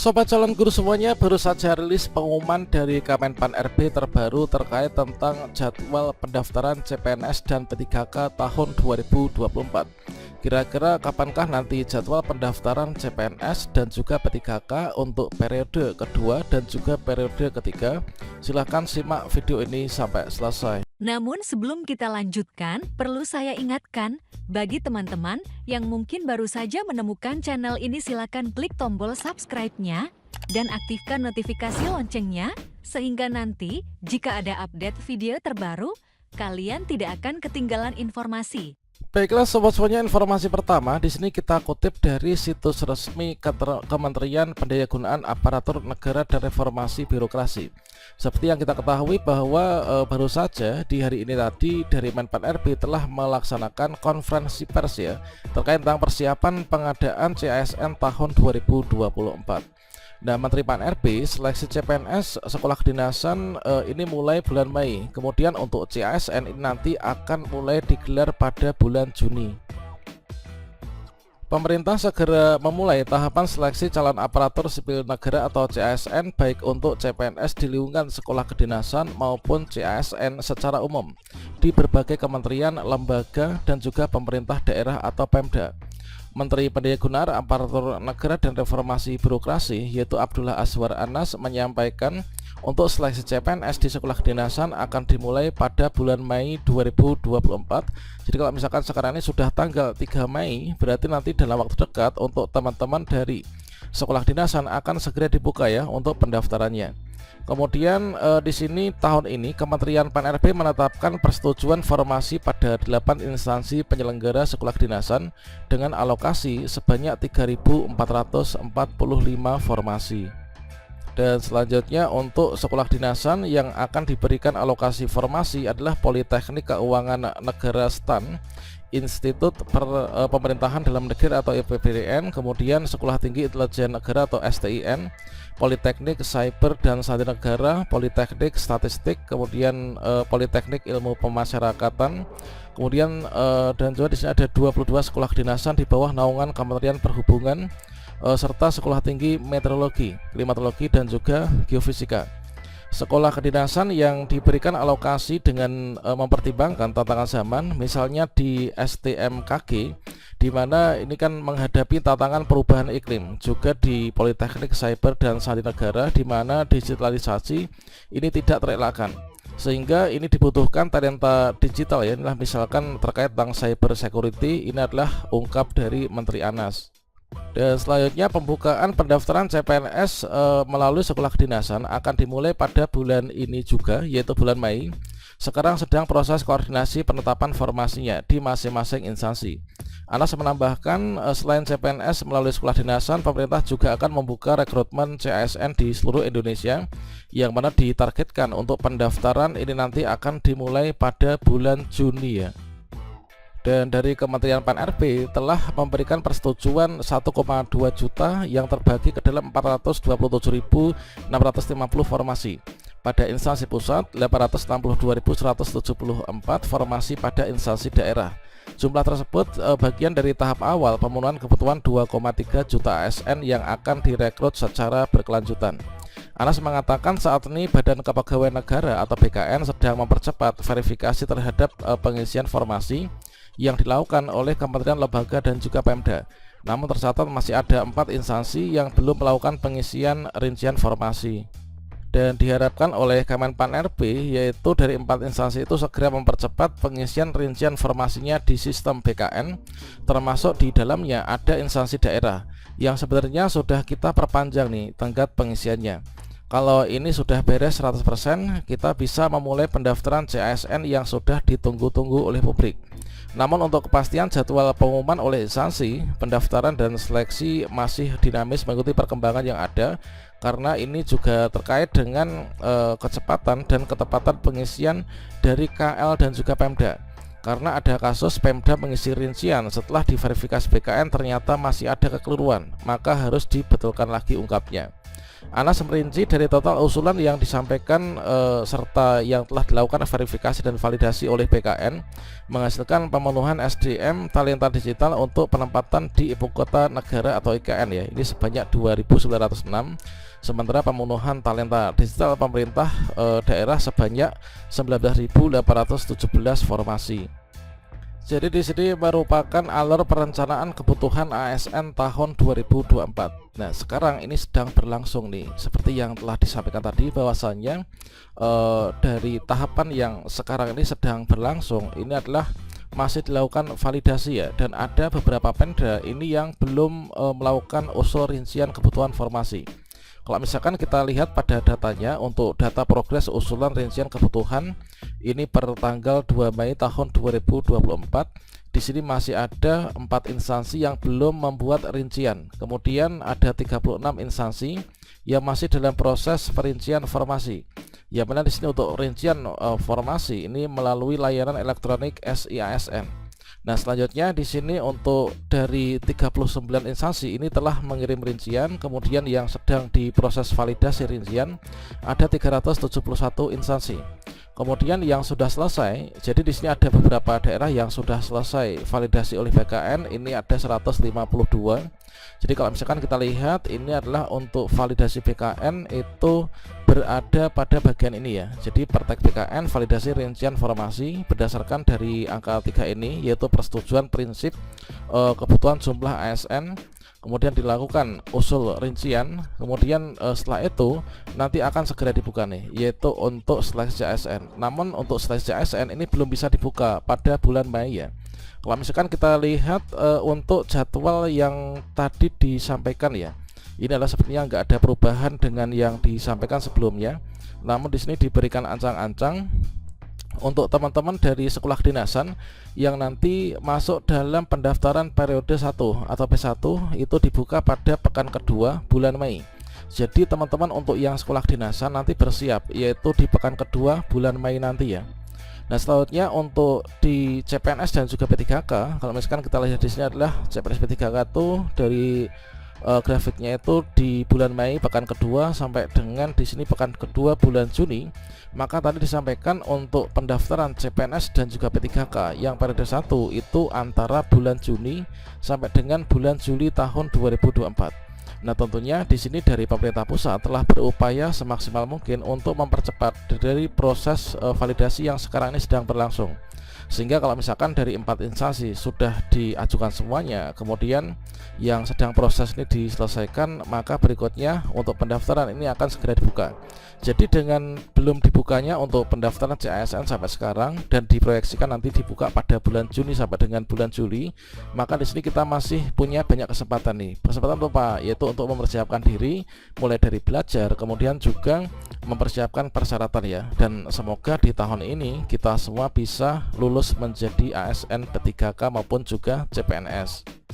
Sobat calon guru semuanya, baru saja rilis pengumuman dari Kemenpan RB terbaru terkait tentang jadwal pendaftaran CPNS dan P3K tahun 2024. Kira-kira kapankah nanti jadwal pendaftaran CPNS dan juga P3K untuk periode kedua dan juga periode ketiga? Silahkan simak video ini sampai selesai. Namun sebelum kita lanjutkan, perlu saya ingatkan, bagi teman-teman yang mungkin baru saja menemukan channel ini, silakan klik tombol subscribe-nya dan aktifkan notifikasi loncengnya, sehingga nanti jika ada update video terbaru, kalian tidak akan ketinggalan informasi. Baiklah sobat semuanya, informasi pertama di sini kita kutip dari situs resmi Kementerian Pendayagunaan Aparatur Negara dan Reformasi Birokrasi. Seperti yang kita ketahui bahwa baru saja di hari ini tadi dari Menpan RB telah melaksanakan konferensi pers ya terkait tentang persiapan pengadaan CASN tahun 2024. Nah, Menteri Pan RB seleksi CPNS sekolah kedinasan ini mulai bulan Mei. Kemudian untuk CASN ini nanti akan mulai digelar pada bulan Juni. Pemerintah segera memulai tahapan seleksi calon aparatur sipil negara atau CASN baik untuk CPNS di lingkungan sekolah kedinasan maupun CASN secara umum di berbagai kementerian, lembaga, dan juga pemerintah daerah atau Pemda. Menteri Pendayagunaan Aparatur Negara dan Reformasi Birokrasi yaitu Abdullah Azwar Anas menyampaikan untuk seleksi CPNS di sekolah kedinasan akan dimulai pada bulan Mei 2024. Jadi kalau misalkan sekarang ini sudah tanggal 3 Mei, berarti nanti dalam waktu dekat untuk teman-teman dari sekolah kedinasan akan segera dibuka ya untuk pendaftarannya. Kemudian di sini tahun ini Kementerian Pan RB menetapkan persetujuan formasi pada 8 instansi penyelenggara sekolah kedinasan dengan alokasi sebanyak 3.445 formasi. Dan selanjutnya untuk sekolah kedinasan yang akan diberikan alokasi formasi adalah Politeknik Keuangan Negara STAN, Institut Pemerintahan Dalam Negeri atau IPDN, kemudian Sekolah Tinggi Intelijen Negara atau STIN, Politeknik Cyber dan Sandi Negara, Politeknik Statistik, kemudian Politeknik Ilmu Pemasyarakatan, kemudian dan juga di sini ada 22 sekolah kedinasan di bawah naungan Kementerian Perhubungan, serta Sekolah Tinggi Meteorologi, Klimatologi dan juga Geofisika. Sekolah kedinasan yang diberikan alokasi dengan mempertimbangkan tantangan zaman, misalnya di STMKG, di mana ini kan menghadapi tantangan perubahan iklim, juga di Politeknik Cyber dan Sandi Negara, di mana digitalisasi ini tidak terelakkan, sehingga ini dibutuhkan talenta digital ya. Inilah misalkan terkait tentang cyber security, ini adalah ungkap dari Menteri Anas. Dan selanjutnya pembukaan pendaftaran CPNS melalui sekolah kedinasan akan dimulai pada bulan ini juga, yaitu bulan Mei. Sekarang sedang proses koordinasi penetapan formasinya di masing-masing instansi. Anas menambahkan selain CPNS melalui sekolah kedinasan, pemerintah juga akan membuka rekrutmen CASN di seluruh Indonesia, yang mana ditargetkan untuk pendaftaran ini nanti akan dimulai pada bulan Juni ya. Dan dari Kementerian Pan RB telah memberikan persetujuan 1,2 juta yang terbagi ke dalam 427.650 formasi pada instansi pusat, 862.174 formasi pada instansi daerah. Jumlah tersebut bagian dari tahap awal pemenuhan kebutuhan 2,3 juta ASN yang akan direkrut secara berkelanjutan. Anas mengatakan saat ini Badan Kepegawaian Negara atau BKN sedang mempercepat verifikasi terhadap pengisian formasi yang dilakukan oleh kementerian, lembaga, dan juga Pemda. Namun tercatat masih ada 4 instansi yang belum melakukan pengisian rincian formasi. Dan diharapkan oleh Kemenpan RB yaitu dari 4 instansi itu segera mempercepat pengisian rincian formasinya di sistem BKN, termasuk di dalamnya ada instansi daerah yang sebenarnya sudah kita perpanjang nih tenggat pengisiannya. Kalau ini sudah beres 100%, kita bisa memulai pendaftaran CASN yang sudah ditunggu-tunggu oleh publik. Namun untuk kepastian jadwal pengumuman oleh instansi, pendaftaran dan seleksi masih dinamis mengikuti perkembangan yang ada, karena ini juga terkait dengan kecepatan dan ketepatan pengisian dari KL dan juga Pemda. Karena ada kasus Pemda mengisi rincian setelah diverifikasi BKN ternyata masih ada kekeliruan, maka harus dibetulkan lagi ungkapnya. Anas merinci dari total usulan yang disampaikan serta yang telah dilakukan verifikasi dan validasi oleh BKN menghasilkan pemenuhan SDM talenta digital untuk penempatan di ibu kota negara atau IKN ya. Ini sebanyak 2.906, sementara pemenuhan talenta digital pemerintah daerah sebanyak 19.817 formasi. Jadi di sini merupakan alur perencanaan kebutuhan ASN tahun 2024. Nah, sekarang ini sedang berlangsung nih, seperti yang telah disampaikan tadi bahwasannya dari tahapan yang sekarang ini sedang berlangsung ini adalah masih dilakukan validasi ya, dan ada beberapa Pemda ini yang belum melakukan usul rincian kebutuhan formasi. Kalau misalkan kita lihat pada datanya untuk data progres usulan rincian kebutuhan ini per tanggal 2 Mei tahun 2024, di sini masih ada 4 instansi yang belum membuat rincian. Kemudian ada 36 instansi yang masih dalam proses perincian formasi. Yang mana di sini untuk rincian formasi ini melalui layanan elektronik SIASN. Nah, selanjutnya di sini untuk dari 39 instansi ini telah mengirim rincian, kemudian yang sedang diproses validasi rincian ada 371 instansi. Kemudian yang sudah selesai, jadi di sini ada beberapa daerah yang sudah selesai validasi oleh BKN, ini ada 152. Jadi kalau misalkan kita lihat ini adalah untuk validasi BKN itu berada pada bagian ini ya. Jadi Pertek BKN validasi rincian formasi berdasarkan dari angka 3 ini, yaitu persetujuan prinsip kebutuhan jumlah ASN, kemudian dilakukan usul rincian, kemudian setelah itu nanti akan segera dibuka nih, yaitu untuk seleksi ASN. Namun untuk seleksi ASN ini belum bisa dibuka pada bulan Mei ya. Kalau misalkan kita lihat untuk jadwal yang tadi disampaikan ya, ini adalah sepertinya nggak ada perubahan dengan yang disampaikan sebelumnya. Namun di sini diberikan ancang-ancang untuk teman-teman dari sekolah kedinasan yang nanti masuk dalam pendaftaran periode 1 atau P1 itu dibuka pada pekan kedua bulan Mei. Jadi teman-teman untuk yang sekolah kedinasan nanti bersiap, yaitu di pekan kedua bulan Mei nanti ya. Nah, selanjutnya untuk di CPNS dan juga P3K, kalau misalkan kita lihat di sini adalah CPNS P3K itu dari grafiknya itu di bulan Mei pekan kedua sampai dengan di sini pekan kedua bulan Juni. Maka tadi disampaikan untuk pendaftaran CPNS dan juga P3K yang periode 1 itu antara bulan Juni sampai dengan bulan Juli tahun 2024. Nah, tentunya di sini dari pemerintah pusat telah berupaya semaksimal mungkin untuk mempercepat dari proses validasi yang sekarang ini sedang berlangsung. Sehingga kalau misalkan dari 4 instansi sudah diajukan semuanya, kemudian yang sedang proses ini diselesaikan, maka berikutnya untuk pendaftaran ini akan segera dibuka. Jadi dengan belum dibukanya untuk pendaftaran CASN sampai sekarang dan diproyeksikan nanti dibuka pada bulan Juni sampai dengan bulan Juli, maka di sini kita masih punya banyak kesempatan nih. Kesempatan apa? Yaitu untuk mempersiapkan diri mulai dari belajar, kemudian juga mempersiapkan persyaratan ya. Dan semoga di tahun ini kita semua bisa lulus menjadi ASN P3K maupun juga CPNS.